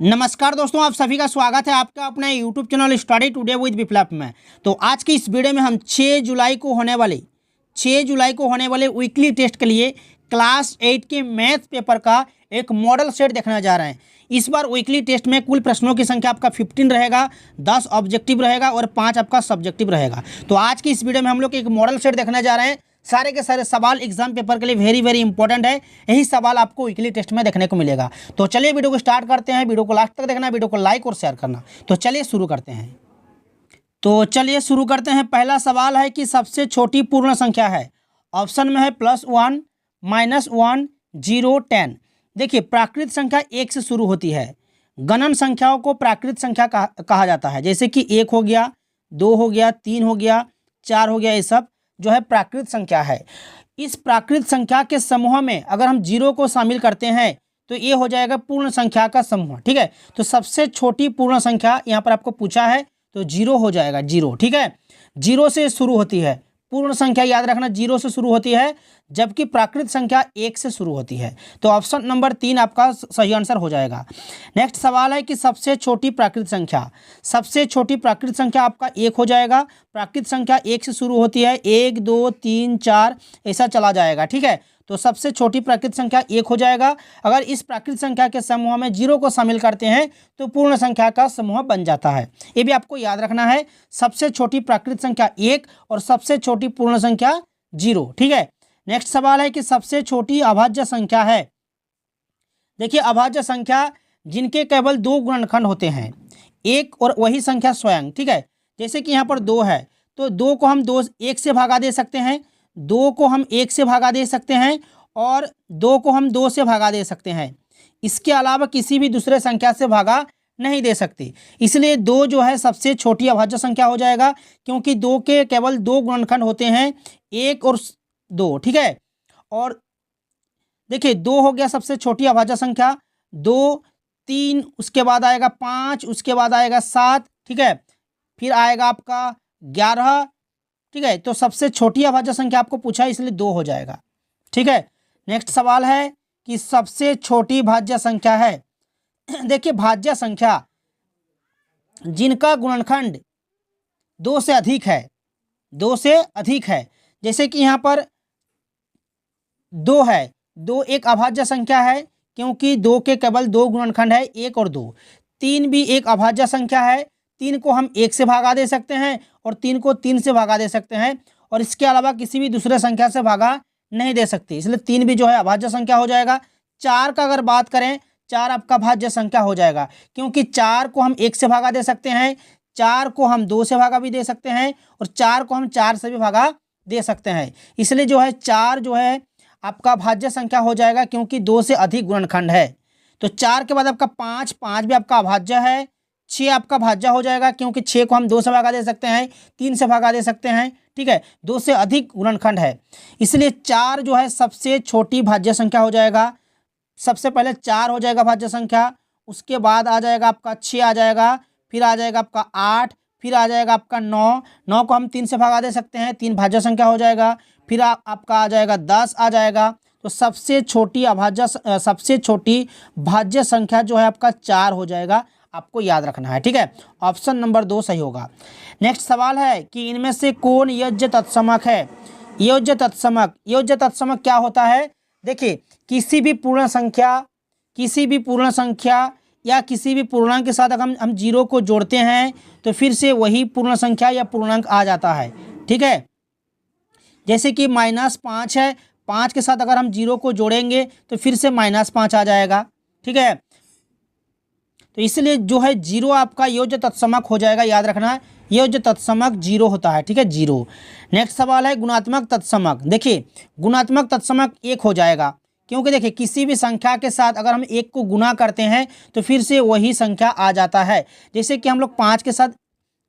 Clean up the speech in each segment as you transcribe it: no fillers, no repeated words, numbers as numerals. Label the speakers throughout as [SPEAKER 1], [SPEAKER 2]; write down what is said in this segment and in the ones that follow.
[SPEAKER 1] नमस्कार दोस्तों, आप सभी का स्वागत है आपका अपना YouTube channel study today with Viplav में। तो आज की इस वीडियो में हम 6 जुलाई को होने वाले वीकली टेस्ट के लिए क्लास 8 के मैथ पेपर का एक मॉडल सेट देखने जा रहे हैं। इस बार वीकली टेस्ट में कुल प्रश्नों की संख्या आपका 15 रहेगा, 10 ऑब्जेक्टिव रहेगा और 5 आपका सब्जेक्टिव रहेगा। तो आज की इस वीडियो में हम लोग एक मॉडल सेट देखने जा रहे हैं। सारे के सारे सवाल एग्जाम पेपर के लिए वेरी इंपॉर्टेंट है। यही सवाल आपको वीकली टेस्ट में देखने को मिलेगा। तो चलिए वीडियो को स्टार्ट करते हैं। वीडियो को लास्ट तक देखना, वीडियो को लाइक और शेयर करना। तो चलिए शुरू करते हैं। पहला सवाल है कि सबसे छोटी पूर्ण संख्या है। ऑप्शन में है +1, -1, 0, 10। देखिए, प्राकृत संख्या 1 से शुरू होती है। गणन संख्याओं को प्राकृत संख्या कहा जाता है, जैसे कि 1 हो गया, 2 हो गया, 3 हो गया, 4 हो गया। ये सब जो है प्राकृत संख्या है। इस प्राकृत संख्या के समूह में अगर हम 0 को शामिल करते हैं तो ये हो जाएगा पूर्ण संख्या का समूह। ठीक है, तो सबसे छोटी पूर्ण संख्या यहाँ पर आपको पूछा है तो 0 हो जाएगा। 0, ठीक है, 0 से शुरू होती है पूर्ण संख्या, याद रखना 0 से शुरू होती है, जबकि प्राकृत संख्या 1 से शुरू होती है। तो ऑप्शन नंबर 3 आपका सही आंसर हो जाएगा। नेक्स्ट सवाल है कि सबसे छोटी प्राकृत संख्या आपका 1 हो जाएगा। प्राकृत संख्या 1 से शुरू होती है, 1, 2, 3, 4 ऐसा चला जाएगा। ठीक है, तो सबसे छोटी प्राकृत संख्या 1 हो जाएगा। अगर इस प्राकृत संख्या के समूह में 0 को शामिल करते हैं तो पूर्ण संख्या का समूह बन जाता है। ये भी आपको याद रखना है, सबसे छोटी प्राकृत संख्या 1 और सबसे छोटी पूर्ण संख्या 0। ठीक है, नेक्स्ट सवाल है कि सबसे छोटी अभाज्य संख्या है। देखिए, अभाज्य संख्या जिनके केवल 2 गुणनखंड होते हैं, एक और वही संख्या स्वयं। ठीक है, जैसे कि यहाँ पर 2 है तो 2 को हम 1 से भागा दे सकते हैं, 2 को हम 1 से भागा दे सकते हैं और 2 को हम 2 से भागा दे सकते हैं। इसके अलावा किसी भी दूसरे संख्या से भागा नहीं दे सकते। इसलिए 2 जो है सबसे छोटी अभाज्य संख्या हो जाएगा, क्योंकि 2 के केवल 2 गुणनखंड होते हैं, 1 और 2। ठीक है, और देखिए 2 हो गया सबसे छोटी अभाज्य संख्या, 2, 3, उसके बाद आएगा 5, उसके बाद आएगा 7। ठीक है, फिर आएगा आपका 11। ठीक है, तो सबसे छोटी अभाज्य संख्या आपको पूछा है, इसलिए 2 हो जाएगा। ठीक है, नेक्स्ट सवाल है कि सबसे छोटी भाज्य संख्या है। देखिए, भाज्य संख्या जिनका गुणनखंड 2 से अधिक है, जैसे कि यहाँ पर 2 है, 2 एक अभाज्य संख्या है, क्योंकि 2 के केवल 2 गुणनखंड है, 1 और 2। 3 भी एक अभाज्य संख्या है, 3 को हम 1 से भागा दे सकते हैं और 3 को 3 से भागा दे सकते हैं, और इसके अलावा किसी भी दूसरे संख्या से भागा नहीं दे सकते, इसलिए 3 भी जो है अभाज्य संख्या हो जाएगा। 4 का अगर बात करें, 4 आपका भाज्य संख्या हो जाएगा, क्योंकि 4 को हम 1 से भागा दे सकते हैं, 4 को हम 2 से भागा भी दे सकते हैं और 4 को हम 4 से भी भागा दे सकते हैं। इसलिए जो है 4 जो है आपका भाज्य संख्या हो जाएगा, क्योंकि 2 से अधिक गुणनखंड है। तो 4 के बाद आपका 5 भी आपका अभाज्य है। 6 आपका भाज्य हो जाएगा, क्योंकि 6 को हम 2 से भागा दे सकते हैं, 3 से भागा दे सकते हैं। ठीक है, 2 से अधिक गुणनखंड है, इसलिए 4 जो है सबसे छोटी भाज्य संख्या हो जाएगा। सबसे पहले 4 हो जाएगा भाज्य संख्या, उसके बाद आ जाएगा आपका 6 आ जाएगा, फिर आ जाएगा आपका 8, फिर आ जाएगा आपका 9 को हम 3 से भागा दे सकते हैं, 3 भाज्य संख्या हो जाएगा, फिर आपका आ जाएगा 10 आ जाएगा। तो सबसे छोटी भाज्य संख्या जो है आपका 4 हो जाएगा, आपको याद रखना है। ठीक है, ऑप्शन नंबर 2 सही होगा। नेक्स्ट सवाल है कि इनमें से कौन योज्य तत्समक है। योज्य तत्समक क्या होता है? देखिए, किसी भी पूर्ण संख्या या किसी भी पूर्णांक के साथ अगर हम 0 को जोड़ते हैं तो फिर से वही पूर्ण संख्या या पूर्णांक आ जाता है। ठीक है, जैसे कि -5 है, 5 के साथ अगर हम 0 को जोड़ेंगे तो फिर से -5 आ जाएगा। ठीक है, तो इसलिए जो है 0 आपका योज्य तत्समक हो जाएगा, याद रखना योज्य तत्समक 0 होता है। ठीक है, 0। नेक्स्ट सवाल है गुणात्मक तत्समक। देखिए, गुणात्मक तत्समक 1 हो जाएगा, क्योंकि देखिए किसी भी संख्या के साथ अगर हम 1 को गुना करते हैं तो फिर से वही संख्या आ जाता है। जैसे कि हम लोग 5 के साथ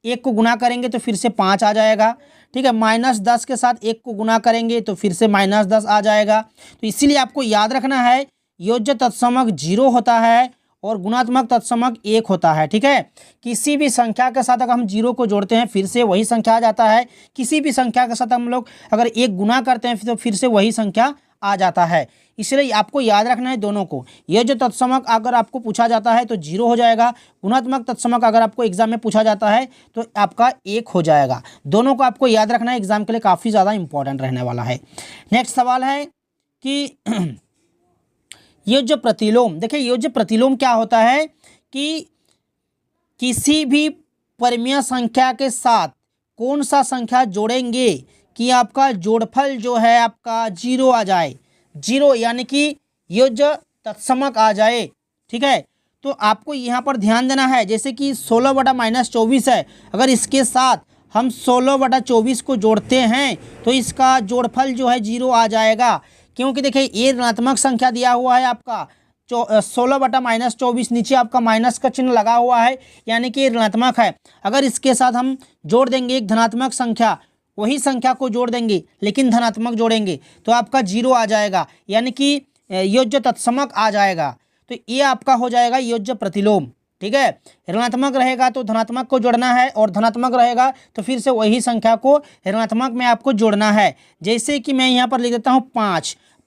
[SPEAKER 1] 1 को गुना करेंगे तो फिर से 5 आ जाएगा। ठीक है, -10 के साथ 1 को गुना करेंगे तो फिर से -10 आ जाएगा। तो इसीलिए आपको याद रखना है योज्य तत्समक 0 होता है और गुणात्मक तत्समक 1 होता है। ठीक है, किसी भी संख्या के साथ अगर हम 0 को जोड़ते हैं फिर से वही संख्या आ जाता है। किसी भी संख्या के साथ हम लोग अगर 1 गुना करते हैं तो फिर से वही संख्या आ जाता है। इसलिए आपको याद रखना है दोनों को। ये जो तत्समक अगर आपको पूछा जाता है तो 0 हो जाएगा, गुणात्मक तत्समक अगर आपको एग्जाम में पूछा जाता है तो आपका 1 हो जाएगा। दोनों को आपको याद रखना है, एग्जाम के लिए काफ़ी ज़्यादा इंपॉर्टेंट रहने वाला है। नेक्स्ट सवाल है कि योज्य प्रतिलोम। देखिए योज्य प्रतिलोम क्या होता है कि किसी भी परिमेय संख्या के साथ कौन सा संख्या जोड़ेंगे कि आपका जोड़फल जो है आपका 0 आ जाए, 0 यानी कि योज्य तत्समक आ जाए। ठीक है, तो आपको यहाँ पर ध्यान देना है, जैसे कि 16/-24 है, अगर इसके साथ हम 16/24 को जोड़ते हैं तो इसका जोड़फल जो है 0 आ जाएगा, क्योंकि देखिए ये ऋणात्मक संख्या दिया हुआ है आपका 16/-24, नीचे आपका माइनस का चिन्ह लगा हुआ है, यानी कि ऋणात्मक है। अगर इसके साथ हम जोड़ देंगे एक धनात्मक संख्या, वही संख्या को जोड़ देंगे लेकिन धनात्मक जोड़ेंगे तो आपका 0 आ जाएगा, यानी कि योज्य तत्समक आ जाएगा। तो ये आपका हो जाएगा योज्य प्रतिलोम। ठीक है, ऋणात्मक रहेगा तो धनात्मक को जोड़ना है और धनात्मक रहेगा तो फिर से वही संख्या को ऋणात्मक में आपको जोड़ना है। जैसे कि मैं यहाँ पर लिख देता हूँ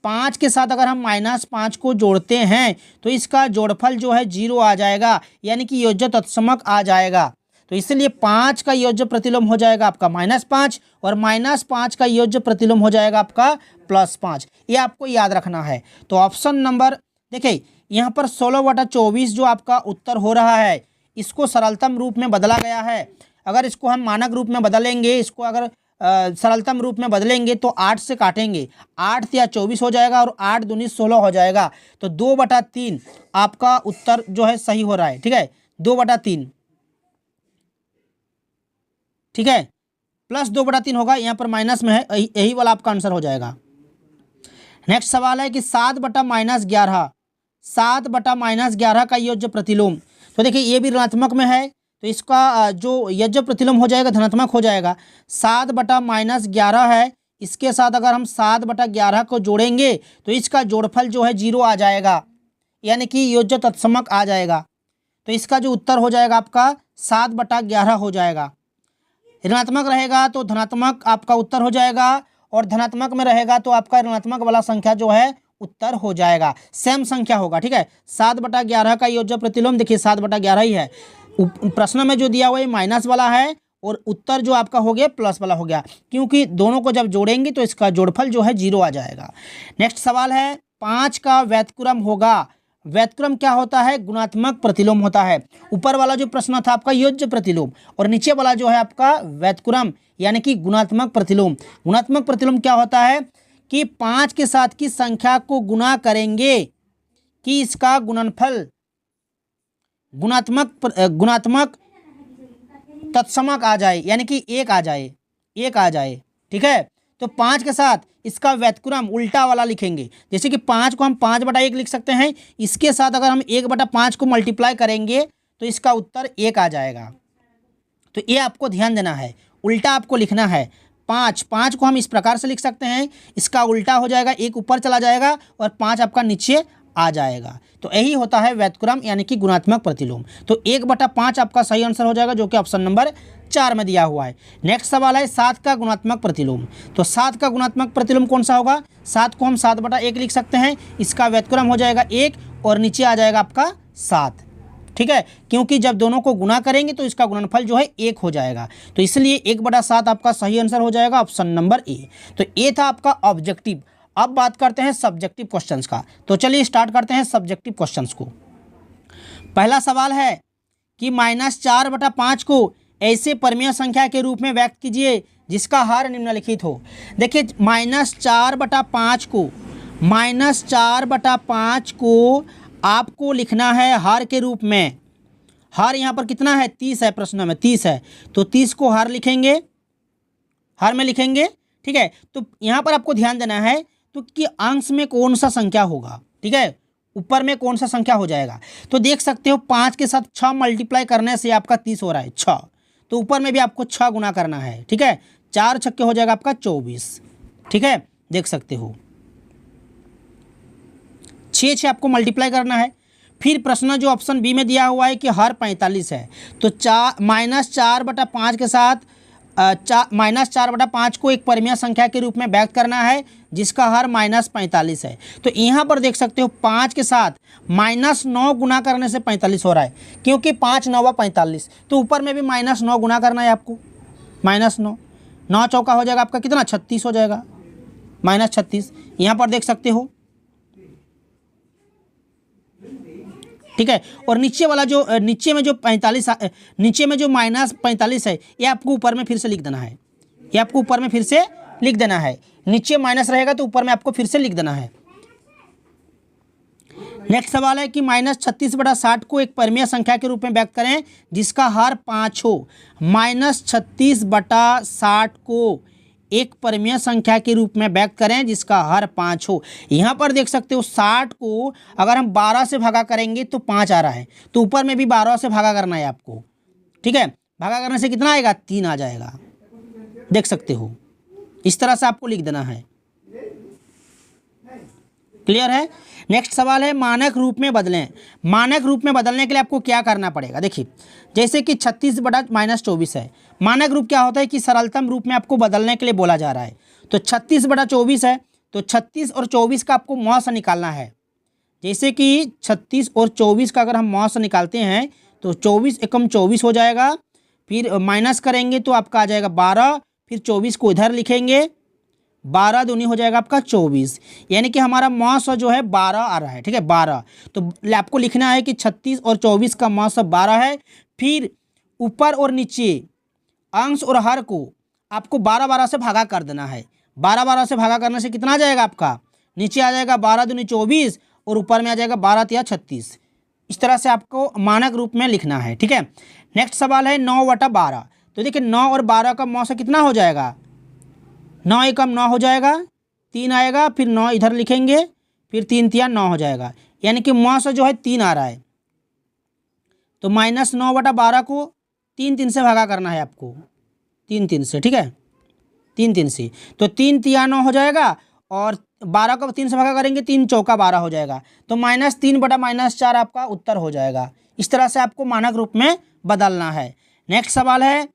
[SPEAKER 1] 5 के साथ अगर हम -5 को जोड़ते हैं तो इसका जोड़फल जो है 0 आ जाएगा, यानी कि योज्य तत्समक आ जाएगा। तो इसलिए 5 का योज्य प्रतिलोम हो जाएगा आपका -5 और -5 का योज्य प्रतिलोम हो जाएगा आपका +5। ये आपको याद रखना है। तो ऑप्शन नंबर देखिए यहाँ पर 16/24 जो आपका उत्तर हो रहा है, इसको सरलतम रूप में बदला गया है। अगर इसको हम मानक रूप में बदलेंगे, इसको अगर सरलतम रूप में बदलेंगे तो 8 से काटेंगे, 8 या 24 हो जाएगा और 8 दूनी 16 हो जाएगा। तो 2/3 आपका उत्तर जो है सही हो रहा है। ठीक है, 2/3, ठीक है, +2/3 होगा, यहाँ पर माइनस में है, यही वाला आपका आंसर हो जाएगा। नेक्स्ट सवाल है कि 7/-11, 7/-11 का योज्य प्रतिलोम। तो देखिए ये भी ऋणात्मक में है तो इसका जो योज्य प्रतिलोम हो जाएगा धनात्मक हो जाएगा। 7/-11 है, इसके साथ अगर हम 7/11 को जोड़ेंगे तो इसका जोड़फल जो है 0 आ जाएगा, यानी कि योज्य तत्समक आ जाएगा। तो इसका जो उत्तर हो जाएगा आपका 7/11 हो जाएगा। ऋणात्मक रहेगा तो धनात्मक आपका उत्तर हो जाएगा और धनात्मक में रहेगा तो आपका ऋणात्मक वाला संख्या जो है उत्तर हो जाएगा, सेम संख्या होगा। ठीक है, 7/11 का योज्य प्रतिलोम देखिए 7/11 ही है। प्रश्न में जो दिया हुआ है माइनस वाला है और उत्तर जो आपका हो गया प्लस वाला हो गया, क्योंकि दोनों को जब जोड़ेंगे तो इसका जोड़फल जो है 0 आ जाएगा। नेक्स्ट सवाल है 5 का व्यतिक्रम होगा। व्यतिक्रम क्या होता है? गुणात्मक प्रतिलोम होता है। ऊपर वाला जो प्रश्न था आपका योज्य प्रतिलोम और नीचे वाला जो है आपका व्यतिक्रम यानी कि गुणात्मक प्रतिलोम। गुणात्मक प्रतिलोम क्या होता है कि 5 के साथ की संख्या को गुणा करेंगे कि इसका गुणनफल गुणात्मक तत्समक आ जाए, यानी कि 1 आ जाए। ठीक है, तो 5 के साथ इसका व्यतिक्रम उल्टा वाला लिखेंगे। जैसे कि 5 को हम 5/1 लिख सकते हैं, इसके साथ अगर हम 1/5 को मल्टीप्लाई करेंगे तो इसका उत्तर 1 आ जाएगा। तो ये आपको ध्यान देना है, उल्टा आपको लिखना है। 5 को हम इस प्रकार से लिख सकते हैं, इसका उल्टा हो जाएगा, 1 ऊपर चला जाएगा और 5 आपका नीचे आ जाएगा। तो यही होता है व्यतिक्रम यानी कि गुणात्मक प्रतिलोम। तो 1/5 आपका सही आंसर हो जाएगा, जो कि ऑप्शन नंबर 4 में दिया हुआ है। नेक्स्ट सवाल है 7 का गुणात्मक प्रतिलोम। तो 7 का गुणात्मक प्रतिलोम कौन सा होगा? 7 को हम 7/1 लिख सकते हैं, इसका व्यतिक्रम हो जाएगा 1 और नीचे आ जाएगा आपका 7। ठीक है, क्योंकि जब दोनों को गुणा करेंगे तो इसका गुणनफल जो है 1 हो जाएगा। तो इसलिए 1/7 आपका सही आंसर हो जाएगा, ऑप्शन नंबर ए। तो ये था आपका ऑब्जेक्टिव। अब बात करते हैं सब्जेक्टिव क्वेश्चंस का। तो चलिए स्टार्ट करते हैं सब्जेक्टिव क्वेश्चंस को। पहला सवाल है कि -4/5 को ऐसे परिमेय संख्या के रूप में व्यक्त कीजिए जिसका हर निम्नलिखित हो। देखिए -4/5 को आपको लिखना है हर के रूप में। हर यहाँ पर कितना है? 30 है, प्रश्न में 30 है, तो 30 को हर लिखेंगे, हर में लिखेंगे। ठीक है, तो यहाँ पर आपको ध्यान देना है तो कि अंश में कौन सा संख्या होगा। ठीक है, ऊपर में कौन सा संख्या हो जाएगा। तो देख सकते हो 5 के साथ 6 मल्टीप्लाई करने से आपका 30 हो रहा है, 6। तो ऊपर में भी आपको 6 गुना करना है। ठीक है, 4 छक्के हो जाएगा आपका 24। ठीक है, देख सकते हो 6 आपको मल्टीप्लाई करना है। फिर प्रश्न जो ऑप्शन बी में दिया हुआ है कि हर 45 है, तो -4/5 के साथ -4/5 को एक परिमेय संख्या के रूप में व्यक्त करना है जिसका हर -45 है। तो यहाँ पर देख सकते हो 5 के साथ -9 गुना करने से 45 हो रहा है, क्योंकि 5 9 45, तो ऊपर में भी -9 गुना करना है आपको। -9, 9 चौका हो जाएगा आपका कितना, 36 हो जाएगा, -36 यहाँ पर देख सकते हो। ठीक है, और नीचे वाला जो नीचे में जो -45 है, ये आपको ऊपर में फिर से लिख देना है, ये आपको ऊपर में फिर से लिख देना है। नीचे माइनस रहेगा तो ऊपर में आपको फिर से लिख देना है। नेक्स्ट सवाल है कि -36/60 को एक परिमेय संख्या के रूप में व्यक्त करें जिसका हर 5 हो। -36/60 को एक परिमेय संख्या के रूप में व्यक्त करें जिसका हर 5 हो। यहाँ पर देख सकते हो 60 को अगर हम 12 से भागा करेंगे तो 5 आ रहा है, तो ऊपर में भी 12 से भागा करना है आपको। ठीक है, भागा करने से कितना आएगा, 3 आ जाएगा, देख सकते हो। इस तरह से आपको लिख देना है। क्लियर है। नेक्स्ट सवाल है मानक रूप में बदलें। मानक रूप में बदलने के लिए आपको क्या करना पड़ेगा, देखिए जैसे कि 36/-24 है। मानक रूप क्या होता है कि सरलतम रूप में आपको बदलने के लिए बोला जा रहा है। तो 36/24 है, तो 36 और 24 का आपको मौ से निकालना है। जैसे कि 36 और 24 का अगर हम मौ से निकालते हैं तो 24 एकम 24 हो जाएगा, फिर माइनस करेंगे तो आपका आ जाएगा 12, फिर 24 को इधर लिखेंगे, 12 दूनी हो जाएगा आपका 24, यानी कि हमारा मौस जो है 12 आ रहा है। ठीक है, 12, तो आपको लिखना है कि 36 और 24 का मौस 12 है। फिर ऊपर और नीचे अंश और हर को आपको 12 से भागा कर देना है। 12 से भागा करने से कितना आ जाएगा आपका, नीचे आ जाएगा 12 दूनी 24 और ऊपर में आ जाएगा 12 × 36। इस तरह से आपको मानक रूप में लिखना है। ठीक है, नेक्स्ट सवाल है 9/12। तो देखिए 9 और 12 का मौसा कितना हो जाएगा, 9 एकम 9 हो जाएगा, 3 आएगा, फिर 9 इधर लिखेंगे, फिर 3 × 9 हो जाएगा, यानी कि मौसा जो है 3 आ रहा है। तो -9/12 को 3 से भागा करना है आपको, 3 से। ठीक है, 3 से, तो 3 × 9 हो जाएगा, और 12 को 3 से भागा करेंगे, 3 चौका 12 हो जाएगा, तो -3/-4 आपका उत्तर हो जाएगा। इस तरह से आपको मानक रूप में बदलना है। नेक्स्ट सवाल है,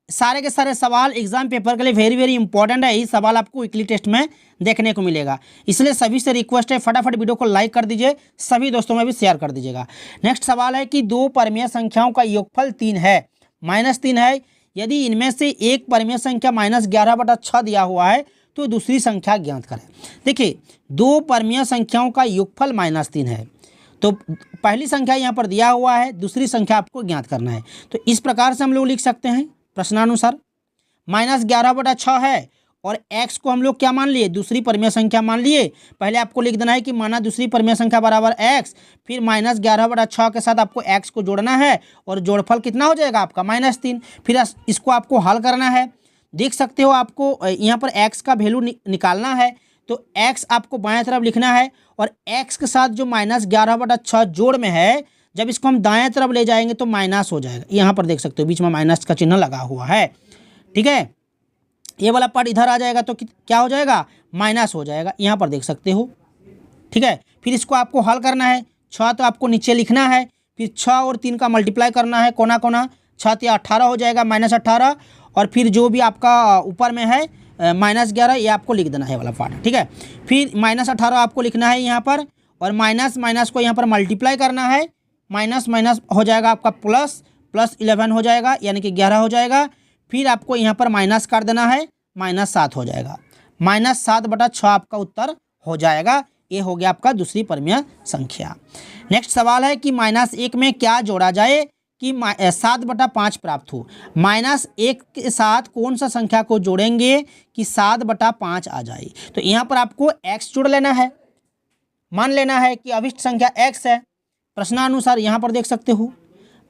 [SPEAKER 1] सारे के सारे सवाल एग्जाम पेपर के लिए वेरी वेरी इंपॉर्टेंट है। यही सवाल आपको वीकली टेस्ट में देखने को मिलेगा, इसलिए सभी से रिक्वेस्ट है फटाफट वीडियो को लाइक कर दीजिए, सभी दोस्तों में भी शेयर कर दीजिएगा। नेक्स्ट सवाल है कि दो परिमेय संख्याओं का योगफल 3 है, -3 है। यदि इनमें से एक परिमेय संख्या -11/6 दिया हुआ है तो दूसरी संख्या ज्ञात करें। देखिए दो परिमेय संख्याओं का योगफल -3 है, तो पहली संख्या यहाँ पर दिया हुआ है, दूसरी संख्या आपको ज्ञात करना है। तो इस प्रकार से हम लोग लिख सकते हैं प्रश्नानुसार, -11/6 है और x को हम लोग क्या मान लिए, दूसरी परिमेय संख्या मान लिए। पहले आपको लिख देना है कि माना दूसरी परिमेय संख्या बराबर x, फिर -11/6 के साथ आपको x को जोड़ना है और जोड़फल कितना हो जाएगा आपका -3। फिर इसको आपको हल करना है। देख सकते हो आपको यहाँ पर x का वैल्यू निकालना है, तो x आपको बाएं तरफ लिखना है और x के साथ जो -11/6 जोड़ में है, जब इसको हम दाएं तरफ ले जाएंगे तो माइनस हो जाएगा। यहाँ पर देख सकते हो बीच में माइनस का चिन्ह लगा हुआ है। ठीक है, ये वाला पार्ट इधर आ जाएगा तो क्या हो जाएगा, माइनस हो जाएगा, यहाँ पर देख सकते हो। ठीक है, फिर इसको आपको हल करना है। 6 तो आपको नीचे लिखना है, फिर 6 और 3 का मल्टीप्लाई करना है कोना कोना, 6 या 18 हो जाएगा, -18, और फिर जो भी आपका ऊपर में है -11 ये आपको लिख देना है वाला पार्ट। ठीक है, फिर -18 आपको लिखना है यहाँ पर, और माइनस को यहाँ पर मल्टीप्लाई करना है, माइनस हो जाएगा आपका प्लस 11 हो जाएगा, यानी कि 11 हो जाएगा। फिर आपको यहाँ पर माइनस कर देना है, -7 हो जाएगा, -7/6 आपका उत्तर हो जाएगा। ये हो गया आपका दूसरी परिमेय संख्या। नेक्स्ट सवाल है कि -1 में क्या जोड़ा जाए कि 7/5 प्राप्त हो। -1 के साथ कौन सा संख्या को जोड़ेंगे कि 7/5 आ जाए। तो यहाँ पर आपको x जोड़ लेना है, मान लेना है कि अभिष्ट संख्या x है। प्रश्नानुसार यहाँ पर देख सकते हो,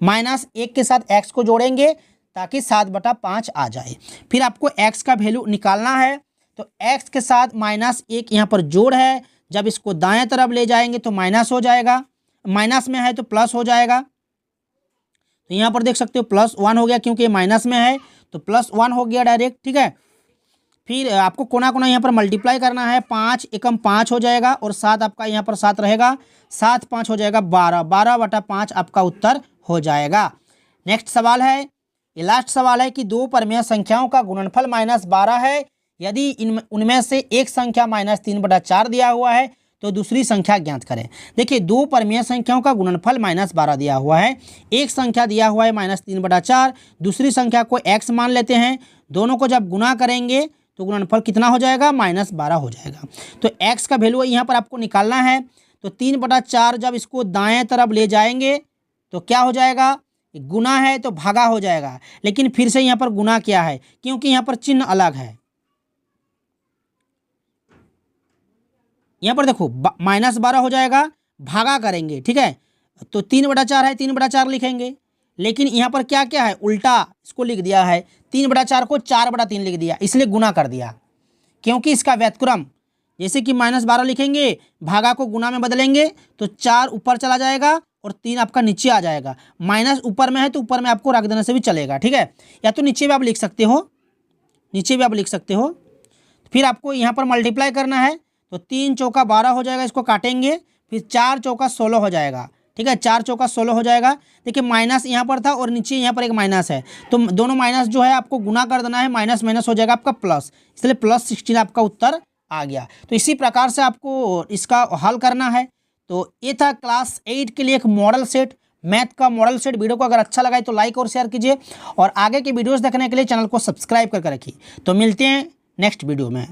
[SPEAKER 1] -1 के साथ x को जोड़ेंगे ताकि 7/5 आ जाए। फिर आपको x का वैल्यू निकालना है, तो x के साथ -1 यहाँ पर जोड़ है, जब इसको दाएं तरफ ले जाएंगे तो माइनस हो जाएगा, माइनस में है तो प्लस हो जाएगा। तो यहाँ पर देख सकते हो +1 हो गया, क्योंकि माइनस में है तो +1 हो गया डायरेक्ट। ठीक है, फिर आपको कोना कोना यहाँ पर मल्टीप्लाई करना है, 5 एकम 5 हो जाएगा, और 7 आपका यहाँ पर 7 रहेगा, 7 5 हो जाएगा 12, 12/5 आपका उत्तर हो जाएगा। नेक्स्ट सवाल है ये लास्ट सवाल है कि दो परमेय संख्याओं का गुणनफल -12 है, यदि उनमें से एक संख्या -3/4 दिया हुआ है तो दूसरी संख्या ज्ञात करें। देखिए, दो परमेय संख्याओं का गुणनफल -12 दिया हुआ है, एक संख्या दिया हुआ है -3/4, दूसरी संख्या को x मान लेते हैं। दोनों को जब गुना करेंगे तो गुणनफल कितना हो जाएगा? -12 हो जाएगा। तो x का वैल्यू यहाँ पर आपको निकालना है। तो 3/4 जब इसको दाएं तरफ ले जाएंगे तो क्या हो जाएगा? गुना है तो भागा हो जाएगा, लेकिन फिर से यहाँ पर गुना क्या है, क्योंकि यहाँ पर चिन्ह अलग है। यहाँ पर देखो -12 हो जाएगा, भागा करेंगे, ठीक है। तो 3/4 है, 3/4 लिखेंगे, लेकिन यहाँ पर क्या क्या है, उल्टा इसको लिख दिया है। 3/4 को 4/3 लिख दिया, इसलिए गुना कर दिया, क्योंकि इसका व्युत्क्रम जैसे कि -12 लिखेंगे, भागा को गुना में बदलेंगे तो 4 ऊपर चला जाएगा और 3 आपका नीचे आ जाएगा। माइनस ऊपर में है तो ऊपर में आपको रख देने से भी चलेगा, ठीक है। या तो नीचे भी आप लिख सकते हो, नीचे भी आप लिख सकते हो। फिर आपको यहाँ पर मल्टीप्लाई करना है, तो 3 चौका 12 हो जाएगा, इसको काटेंगे, फिर 4 चौका 16 हो जाएगा, ठीक है। 4 चौका 16 हो जाएगा। देखिए, माइनस यहाँ पर था और नीचे यहाँ पर एक माइनस है, तो दोनों माइनस जो है आपको गुना कर देना है, माइनस माइनस हो जाएगा आपका प्लस, इसलिए +16 आपका उत्तर आ गया। तो इसी प्रकार से आपको इसका हल करना है। तो ये था क्लास 8 के लिए एक मॉडल सेट, मैथ का मॉडल सेट। वीडियो को अगर अच्छा लगा है तो लाइक और शेयर कीजिए, और आगे के वीडियोस देखने के लिए चैनल को सब्सक्राइब करके रखिए। तो मिलते हैं नेक्स्ट वीडियो में।